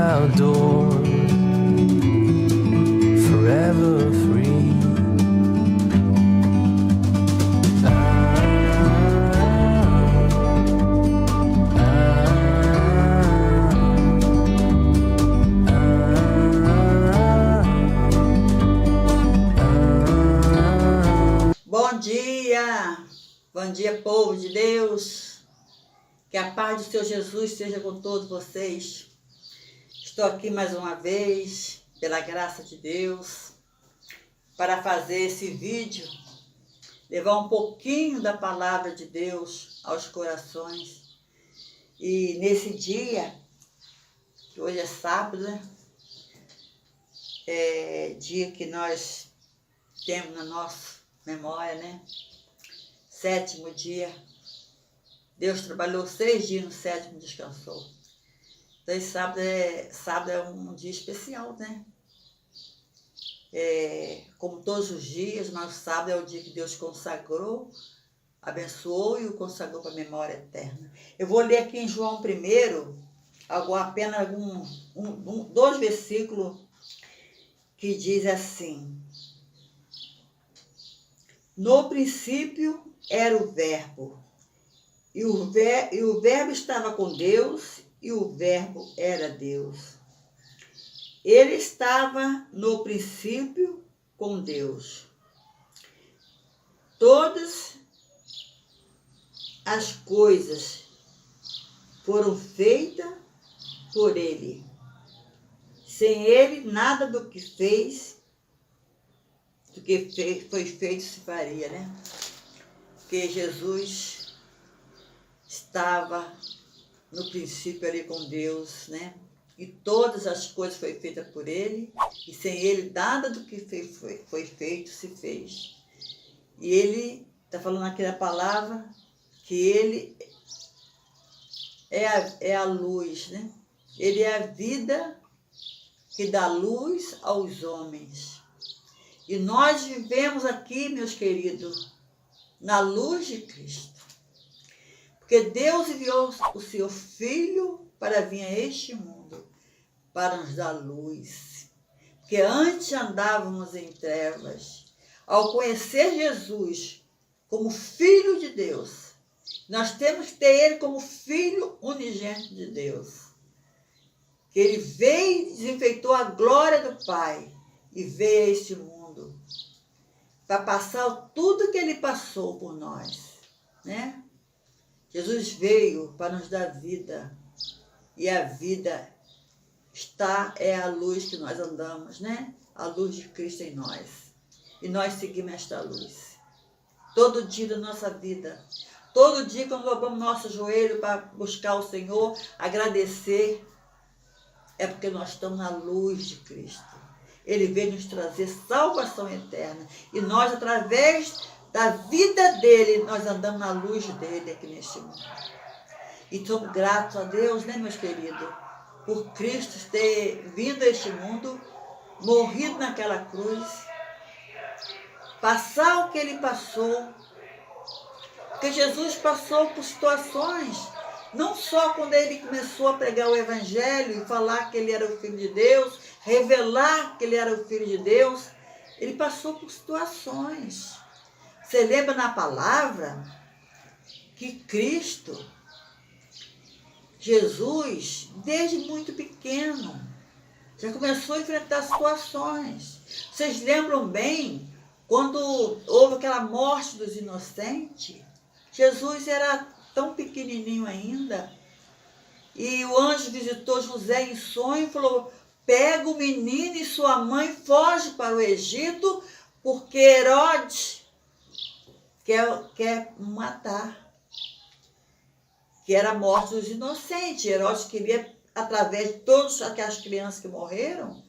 outdoors, forever free. Bom dia, povo de Deus. Que a paz do Senhor Jesus seja com todos vocês. Estou aqui mais uma vez, pela graça de Deus, para fazer esse vídeo, levar um pouquinho da palavra de Deus aos corações. E nesse dia, que hoje é sábado, né? É dia que nós temos na nossa memória, né? 7º dia. Deus trabalhou 6 dias, no 7º descansou. Então, esse sábado é um dia especial, né? Como todos os dias, mas o sábado é o dia que Deus consagrou, abençoou e o consagrou para a memória eterna. Eu vou ler aqui em João 1, apenas dois versículos que diz assim: no princípio era o Verbo, e o Verbo estava com Deus, e o Verbo era Deus. Ele estava no princípio com Deus. Todas as coisas foram feitas por Ele. Sem Ele, nada do que foi feito se faria, né? Porque Jesus estava no princípio ali com Deus, né? E todas as coisas foram feitas por Ele, e sem Ele nada do que foi feito se fez. E Ele está falando aqui na palavra que Ele é a luz, né? Ele é a vida que dá luz aos homens. E nós vivemos aqui, meus queridos, na luz de Cristo. Porque Deus enviou o seu Filho para vir a este mundo, para nos dar luz. Porque antes andávamos em trevas. Ao conhecer Jesus como Filho de Deus, nós temos que ter Ele como Filho unigênito de Deus. Que Ele veio e desenfeitou a glória do Pai e veio a este mundo para passar tudo que Ele passou por nós, né? Jesus veio para nos dar vida, e a vida é a luz que nós andamos, né? A luz de Cristo em nós. E nós seguimos esta luz. Todo dia da nossa vida, todo dia quando dobramos nosso joelho para buscar o Senhor, agradecer, é porque nós estamos na luz de Cristo. Ele veio nos trazer salvação eterna. E nós, através da vida dele, nós andamos na luz dele aqui neste mundo. E somos gratos a Deus, né, meus queridos, por Cristo ter vindo a este mundo, morrido naquela cruz, passar o que ele passou. Porque Jesus passou por situações, não só quando ele começou a pregar o Evangelho e falar que ele era o Filho de Deus, revelar que ele era o Filho de Deus, ele passou por situações. Você lembra na palavra que Cristo, Jesus, desde muito pequeno, já começou a enfrentar situações. Vocês lembram bem, quando houve aquela morte dos inocentes, Jesus era tão pequenininho ainda, e o anjo visitou José em sonho e falou: pega o menino e sua mãe, foge para o Egito, porque Herodes quer matar, que era a morte dos inocentes. Herodes queria, através de todas aquelas crianças que morreram,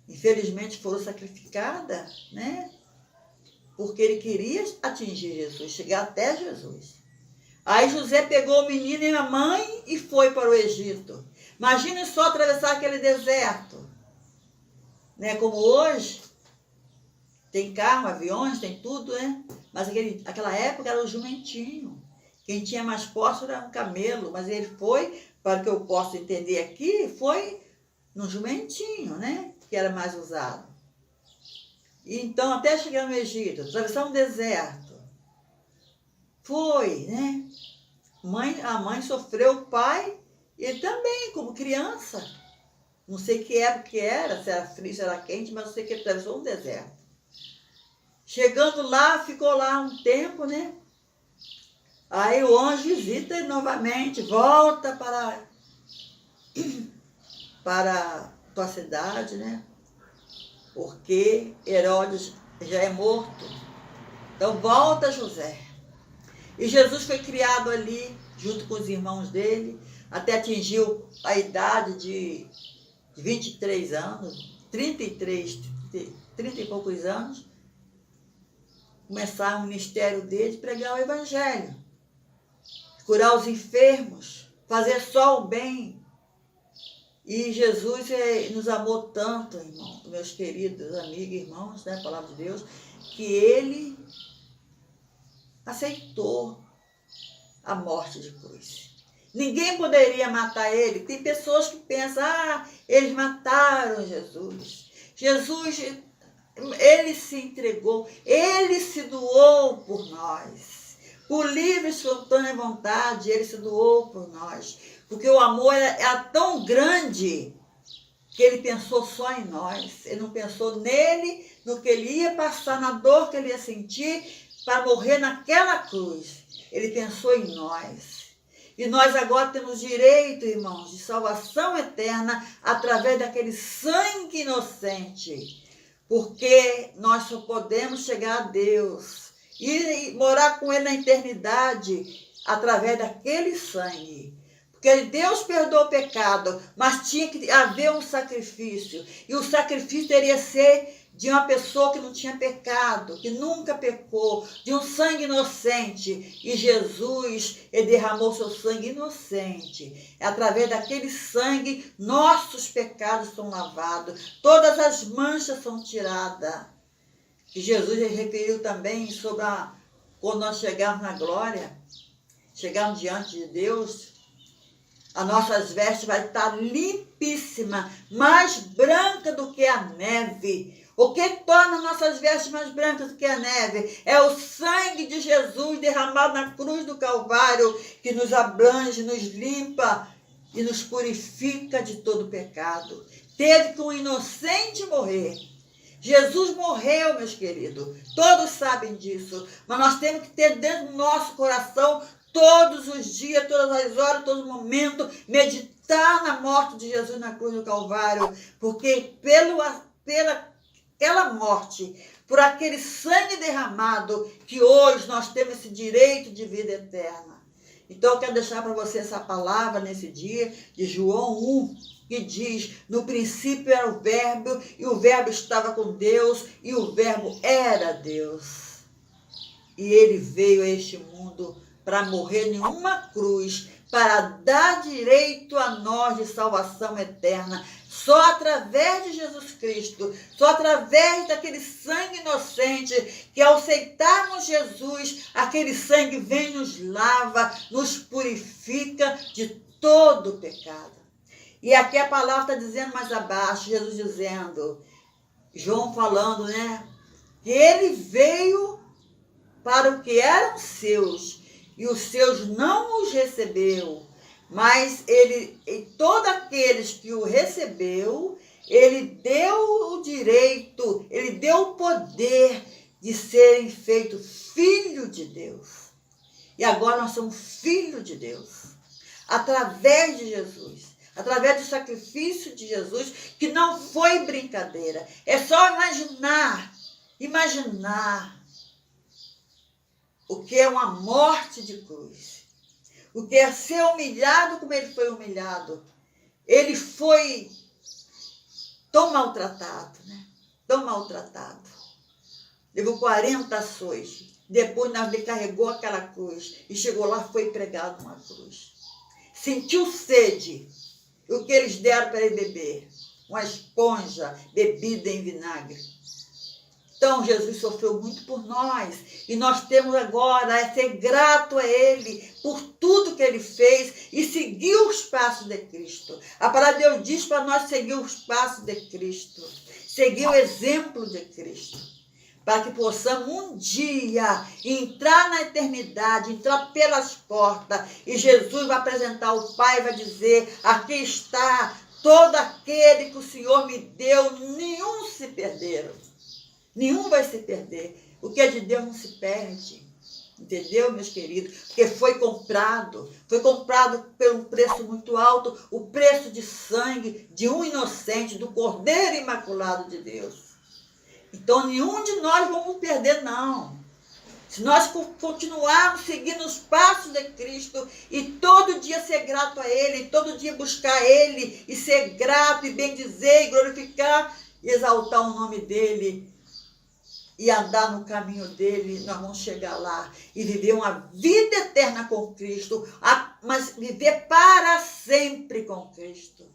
infelizmente foram sacrificadas, né? Porque ele queria atingir Jesus, chegar até Jesus. Aí José pegou o menino e a mãe e foi para o Egito. Imagine só atravessar aquele deserto, né? Como hoje, tem carro, aviões, tem tudo, né? Mas aquela época era o jumentinho. Quem tinha mais posse era um camelo, mas ele foi, para o que eu posso entender aqui, foi num jumentinho, né? Que era mais usado. E então, até chegar no Egito, atravessar um deserto. Foi, né? A mãe sofreu, o pai, ele também, como criança. Não sei que época que era, se era frio, se era quente, mas eu sei que ele atravessou um deserto. Chegando lá, ficou lá um tempo, né? Aí o anjo visita ele novamente, volta para tua cidade, né? Porque Herodes já é morto. Então volta José. E Jesus foi criado ali, junto com os irmãos dele, até atingiu a idade de 23 anos, 30 e poucos anos, começar o ministério dele, pregar o evangelho, curar os enfermos, fazer só o bem. E Jesus nos amou tanto, irmão, meus queridos amigos e irmãos, né, a palavra de Deus, que ele aceitou a morte de cruz. Ninguém poderia matar ele. Tem pessoas que pensam, eles mataram Jesus. Jesus, ele se entregou, ele se doou por nós. Por livre e espontânea vontade, ele se doou por nós. Porque o amor era tão grande que ele pensou só em nós. Ele não pensou nele, no que ele ia passar, na dor que ele ia sentir para morrer naquela cruz. Ele pensou em nós. E nós agora temos direito, irmãos, de salvação eterna através daquele sangue inocente. Porque nós só podemos chegar a Deus e morar com Ele na eternidade através daquele sangue. Porque Deus perdoou o pecado, mas tinha que haver um sacrifício. E o sacrifício teria que ser de uma pessoa que não tinha pecado, que nunca pecou, de um sangue inocente. E Jesus, ele derramou seu sangue inocente. Através daquele sangue, nossos pecados são lavados, todas as manchas são tiradas. E Jesus referiu também sobre quando nós chegarmos na glória, chegarmos diante de Deus, as nossas vestes vai estar limpíssima, mais branca do que a neve. O que torna nossas vestes mais brancas do que a neve é o sangue de Jesus derramado na cruz do Calvário, que nos abrange, nos limpa e nos purifica de todo pecado. Teve que um inocente morrer. Jesus morreu, meus queridos. Todos sabem disso. Mas nós temos que ter dentro do nosso coração, todos os dias, todas as horas, todo momento, meditar na morte de Jesus na cruz do Calvário. Porque pela morte, por aquele sangue derramado, que hoje nós temos esse direito de vida eterna. Então eu quero deixar para você essa palavra nesse dia, de João 1, que diz, no princípio era o verbo, e o verbo estava com Deus, e o verbo era Deus. E ele veio a este mundo para morrer em uma cruz, para dar direito a nós de salvação eterna. Só através de Jesus Cristo, só através daquele sangue inocente, que ao aceitarmos Jesus, aquele sangue vem, nos lava, nos purifica de todo pecado. E aqui a palavra está dizendo mais abaixo, Jesus dizendo, João falando, né? Que ele veio para o que eram seus, e os seus não os recebeu. Mas todos aqueles que o recebeu, ele deu o direito, ele deu o poder de serem feitos filhos de Deus. E agora nós somos filhos de Deus, através de Jesus, através do sacrifício de Jesus, que não foi brincadeira. É só imaginar o que é uma morte de cruz. O que é ser humilhado como ele foi humilhado. Ele foi tão maltratado, né? Tão maltratado. Levou 40 açoites. Depois ele carregou aquela cruz e chegou lá, foi pregado numa cruz. Sentiu sede. E o que eles deram para ele beber? Uma esponja bebida em vinagre. Então, Jesus sofreu muito por nós. E nós temos agora a ser grato a Ele por tudo que Ele fez e seguir os passos de Cristo. A palavra de Deus diz para nós seguir os passos de Cristo. Seguir o exemplo de Cristo. Para que possamos um dia entrar na eternidade, entrar pelas portas. E Jesus vai apresentar o Pai e vai dizer, aqui está todo aquele que o Senhor me deu, nenhum se perderam. Nenhum vai se perder. O que é de Deus não se perde. Entendeu, meus queridos? Porque foi comprado por um preço muito alto, o preço de sangue de um inocente, do Cordeiro Imaculado de Deus. Então, nenhum de nós vamos perder, não. Se nós continuarmos seguindo os passos de Cristo e todo dia ser grato a Ele, todo dia buscar Ele e ser grato e bendizer e glorificar e exaltar o nome dEle, e andar no caminho dele, nós vamos chegar lá e viver uma vida eterna com Cristo, mas viver para sempre com Cristo.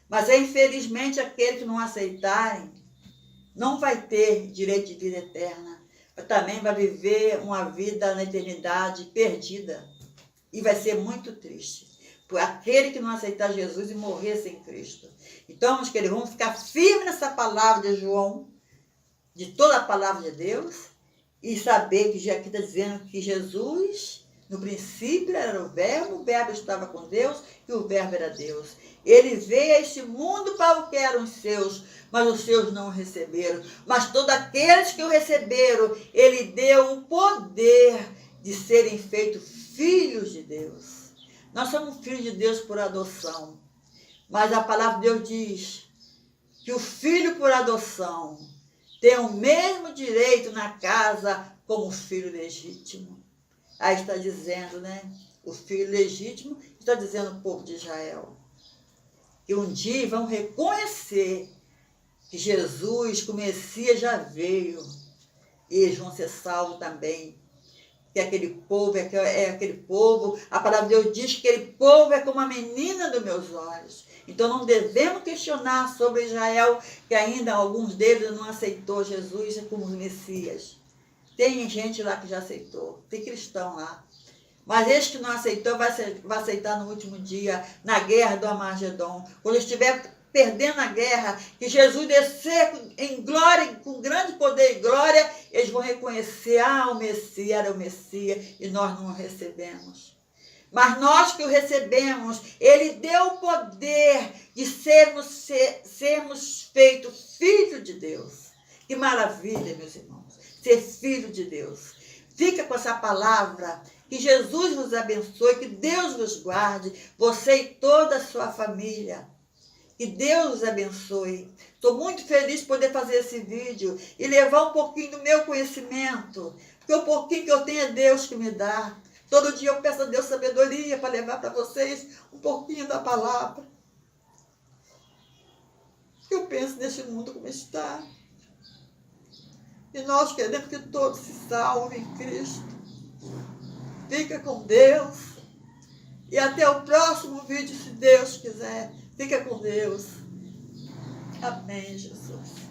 Mas infelizmente aquele que não aceitarem não vai ter direito de vida eterna, mas também vai viver uma vida na eternidade perdida e vai ser muito triste por aquele que não aceitar Jesus e morrer sem Cristo. Então, meus queridos, vamos ficar firmes nessa palavra de João, de toda a palavra de Deus, e saber que já aqui está dizendo que Jesus, no princípio era o verbo estava com Deus e o verbo era Deus. Ele veio a este mundo para o que eram os seus, mas os seus não o receberam. Mas todos aqueles que o receberam, ele deu o poder de serem feitos filhos de Deus. Nós somos filhos de Deus por adoção, mas a palavra de Deus diz que o filho por adoção tem o mesmo direito na casa como o filho legítimo. Aí está dizendo, né? O filho legítimo está dizendo o povo de Israel. Que um dia vão reconhecer que Jesus, que o Messias já veio. E eles vão ser salvos também. Que aquele povo é aquele povo. A palavra de Deus diz que aquele povo é como a menina dos meus olhos. Então não devemos questionar sobre Israel, que ainda alguns deles não aceitou Jesus como Messias. Tem gente lá que já aceitou, tem cristão lá. Mas esse que não aceitou vai aceitar no último dia, na guerra do Armagedon. Quando estiver perdendo a guerra, que Jesus descer em glória, com grande poder e glória, eles vão reconhecer, o Messias era o Messias e nós não o recebemos. Mas nós que o recebemos, ele deu o poder de sermos feitos filhos de Deus. Que maravilha, meus irmãos, ser filho de Deus. Fica com essa palavra, que Jesus vos abençoe, que Deus vos guarde, você e toda a sua família. Que Deus os abençoe. Estou muito feliz de poder fazer esse vídeo e levar um pouquinho do meu conhecimento, porque o pouquinho que eu tenho é Deus que me dá. Todo dia eu peço a Deus sabedoria para levar para vocês um pouquinho da palavra. Eu penso neste mundo como está. E nós queremos que todos se salvem em Cristo. Fica com Deus. E até o próximo vídeo, se Deus quiser. Fica com Deus. Amém, Jesus.